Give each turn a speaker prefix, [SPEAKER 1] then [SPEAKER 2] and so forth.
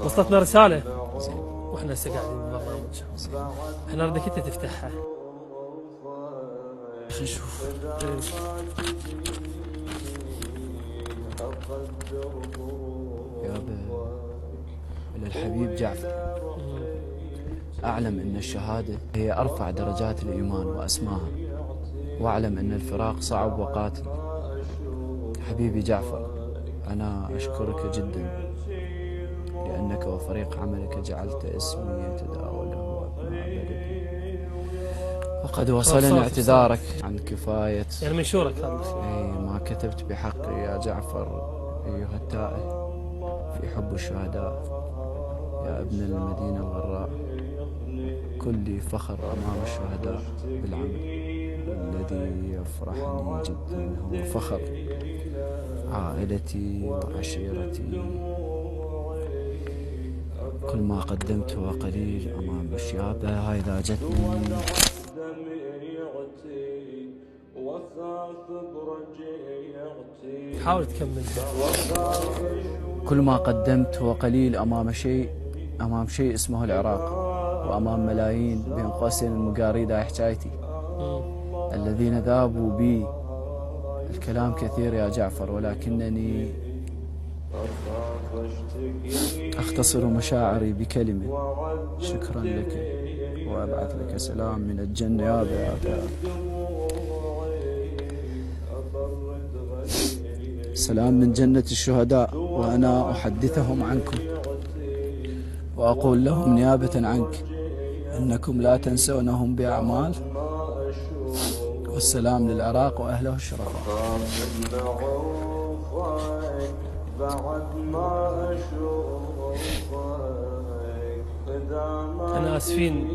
[SPEAKER 1] وصلتنا رسالة
[SPEAKER 2] زين.
[SPEAKER 1] واحنا هسه قاعدين بالبرنامج.
[SPEAKER 2] زين.
[SPEAKER 1] احنا بدك انت تفتحها.
[SPEAKER 2] خلينا نشوف. يابا إلى الحبيب جعفر، أعلم أن الشهادة هي أرفع درجات الإيمان وأسماها، وأعلم أن الفراق صعب وقاتل. حبيبي جعفر، أنا أشكرك جدا لأنك وفريق عملك جعلت اسمي يتداول أبناء بلدي، وقد وصلني اعتذارك عن كفاية
[SPEAKER 1] يعني منشورك هذا.
[SPEAKER 2] ما كتبت بحقي يا جعفر أيها التائه في حب الشهداء. يا ابن المدينة الغراء، كلي فخر أمام الشهداء بالعمل، والذي يفرحني جدا هو فخر عائلتي وعشيرتي. كل ما قدمت هو قليل أمام الشيابة. هاي إذا جتني
[SPEAKER 1] حاول تكمل.
[SPEAKER 2] كل ما قدمت هو قليل أمام شيء اسمه العراق، وأمام ملايين بين قوسين المقاريد. هاي حكايتي الذين ذابوا بي. الكلام كثير يا جعفر، ولكنني أختصر مشاعري بكلمة: شكرا لك، وأبعث لك سلام من الجنة. يا سلام من جنة الشهداء، وأنا أحدثهم عنكم وأقول لهم نيابة عنك أنكم لا تنسونهم بأعمال. والسلام للعراق وأهله الشرفاء.
[SPEAKER 1] احنا اسفين